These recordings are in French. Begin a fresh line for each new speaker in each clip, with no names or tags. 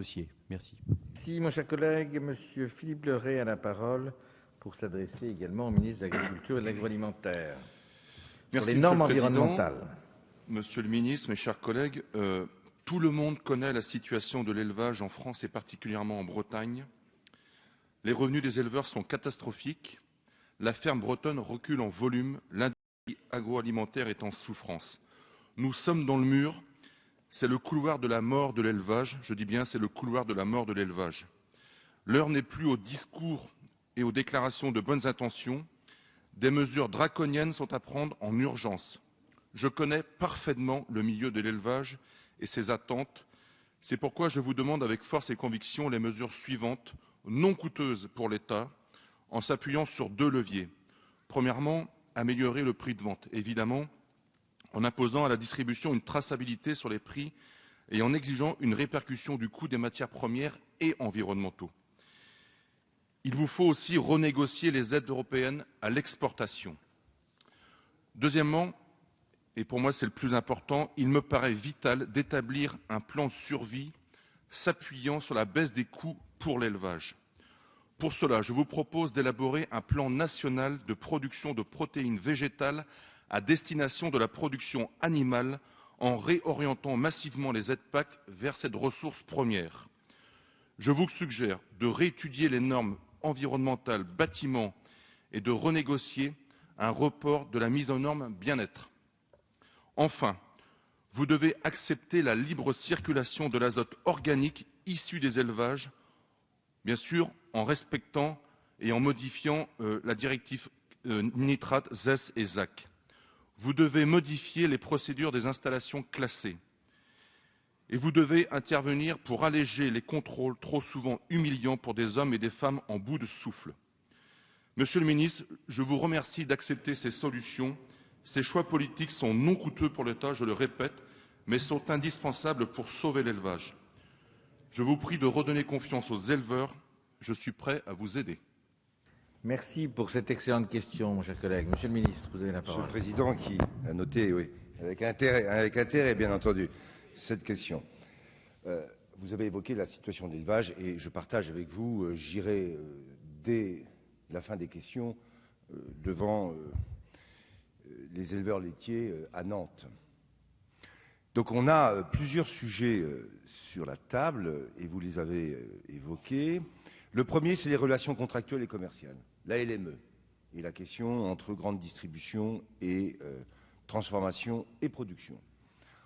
dossier. Merci.
Merci, mon cher collègue. Monsieur Philippe Leray a la parole pour s'adresser également au ministre de l'Agriculture et de l'Agroalimentaire. Sur les normes environnementales.
Monsieur le ministre, mes chers collègues, tout le monde connaît la situation de l'élevage en France et particulièrement en Bretagne. Les revenus des éleveurs sont catastrophiques. La ferme bretonne recule en volume. L'industrie agroalimentaire est en souffrance. Nous sommes dans le mur. C'est le couloir de la mort de l'élevage. Je dis bien, c'est le couloir de la mort de l'élevage. L'heure n'est plus aux discours et aux déclarations de bonnes intentions. Des mesures draconiennes sont à prendre en urgence. Je connais parfaitement le milieu de l'élevage et ses attentes. C'est pourquoi je vous demande avec force et conviction les mesures suivantes, non coûteuses pour l'État, en s'appuyant sur 2 leviers. Premièrement, améliorer le prix de vente, évidemment, en imposant à la distribution une traçabilité sur les prix et en exigeant une répercussion du coût des matières premières et environnementaux. Il vous faut aussi renégocier les aides européennes à l'exportation. Deuxièmement, et pour moi c'est le plus important, il me paraît vital d'établir un plan de survie s'appuyant sur la baisse des coûts pour l'élevage. Pour cela, je vous propose d'élaborer un plan national de production de protéines végétales à destination de la production animale en réorientant massivement les aides PAC vers cette ressource première. Je vous suggère de réétudier les normes environnementales bâtiments et de renégocier un report de la mise aux normes bien-être. Enfin, vous devez accepter la libre circulation de l'azote organique issu des élevages, bien sûr en respectant et en modifiant la directive nitrate, ZES et ZAC. Vous devez modifier les procédures des installations classées. Et vous devez intervenir pour alléger les contrôles trop souvent humiliants pour des hommes et des femmes en bout de souffle. Monsieur le ministre, je vous remercie d'accepter ces solutions. Ces choix politiques sont non coûteux pour l'État, je le répète, mais sont indispensables pour sauver l'élevage. Je vous prie de redonner confiance aux éleveurs. Je suis prêt à vous aider.
Merci pour cette excellente question, mon cher collègue. Monsieur le ministre, vous avez la parole.
Monsieur le Président, qui a noté, oui, avec intérêt, bien entendu, cette question. Vous avez évoqué la situation de l'élevage et je partage avec vous, j'irai dès la fin des questions devant les éleveurs laitiers à Nantes. Donc on a plusieurs sujets sur la table et vous les avez évoqués. Le premier, c'est les relations contractuelles et commerciales, la LME, et la question entre grande distribution et transformation et production.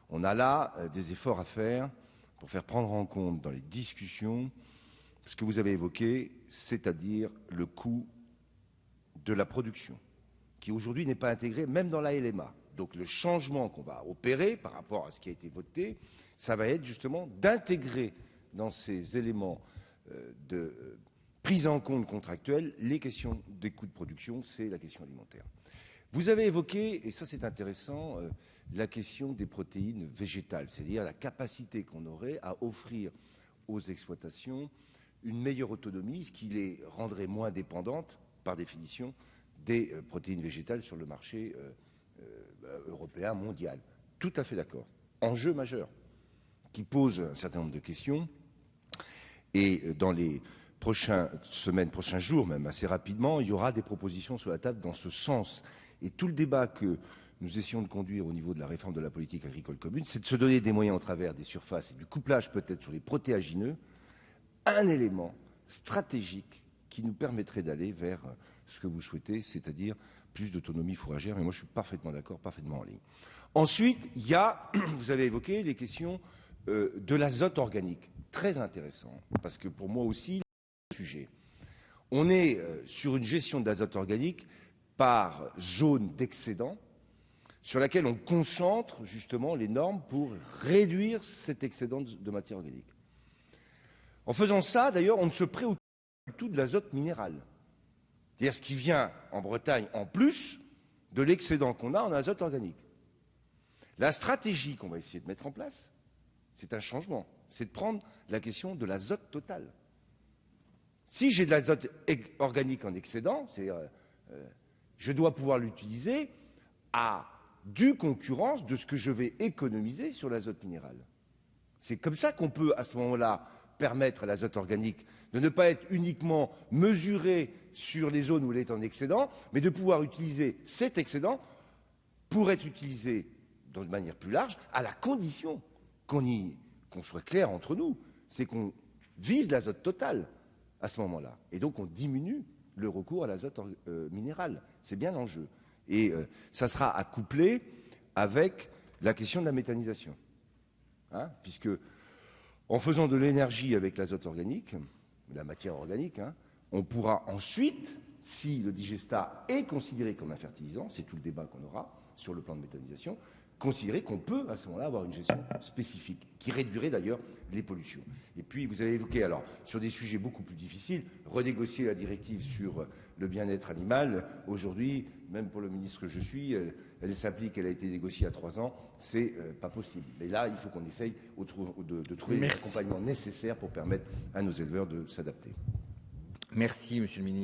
On a là des efforts à faire pour faire prendre en compte dans les discussions ce que vous avez évoqué, c'est-à-dire le coût de la production, qui aujourd'hui n'est pas intégré même dans la LMA. Donc le changement qu'on va opérer par rapport à ce qui a été voté, ça va être justement d'intégrer dans ces éléments de prise en compte contractuelle les questions des coûts de production, c'est la question alimentaire. Vous avez évoqué, et ça c'est intéressant, la question des protéines végétales, c'est-à-dire la capacité qu'on aurait à offrir aux exploitations une meilleure autonomie, ce qui les rendrait moins dépendantes, par définition, des protéines végétales sur le marché européen, mondial. Tout à fait d'accord. Enjeu majeur, qui pose un certain nombre de questions. Et dans les prochaines semaines, prochains jours, même assez rapidement, il y aura des propositions sur la table dans ce sens. Et tout le débat que nous essayons de conduire au niveau de la réforme de la politique agricole commune, c'est de se donner des moyens au travers des surfaces et du couplage peut-être sur les protéagineux, un élément stratégique qui nous permettrait d'aller vers ce que vous souhaitez, c'est-à-dire plus d'autonomie fourragère. Mais moi, je suis parfaitement d'accord, parfaitement en ligne. Ensuite, il y a, vous avez évoqué les questions de l'azote organique. Très intéressant, parce que pour moi aussi, le sujet. On est sur une gestion de l'azote organique par zone d'excédent, sur laquelle on concentre justement les normes pour réduire cet excédent de matière organique. En faisant ça, d'ailleurs, on ne se préoccupe pas du tout de l'azote minéral. C'est-à-dire ce qui vient en Bretagne en plus de l'excédent qu'on a en azote organique. La stratégie qu'on va essayer de mettre en place, c'est un changement. C'est de prendre la question de l'azote total. Si j'ai de l'azote organique en excédent, c'est-à-dire je dois pouvoir l'utiliser à due concurrence de ce que je vais économiser sur l'azote minéral. C'est comme ça qu'on peut, à ce moment-là, permettre à l'azote organique de ne pas être uniquement mesuré sur les zones où il est en excédent, mais de pouvoir utiliser cet excédent pour être utilisé de manière plus large, à la condition qu'on soit clair entre nous, c'est qu'on vise l'azote total à ce moment-là. Et donc on diminue le recours à l'azote minéral. C'est bien l'enjeu. Et ça sera à coupler avec la question de la méthanisation. Hein, puisque en faisant de l'énergie avec l'azote organique, la matière organique, hein, on pourra ensuite, si le digestat est considéré comme un fertilisant, c'est tout le débat qu'on aura sur le plan de méthanisation, considérer qu'on peut à ce moment-là avoir une gestion spécifique, qui réduirait d'ailleurs les pollutions. Et puis vous avez évoqué, alors, sur des sujets beaucoup plus difficiles, renégocier la directive sur le bien-être animal. Aujourd'hui, même pour le ministre que je suis, elle s'applique, elle a été négociée à 3 ans, c'est pas possible. Mais là, il faut qu'on essaye de trouver les accompagnements nécessaires pour permettre à nos éleveurs de s'adapter.
Merci, Monsieur le Ministre.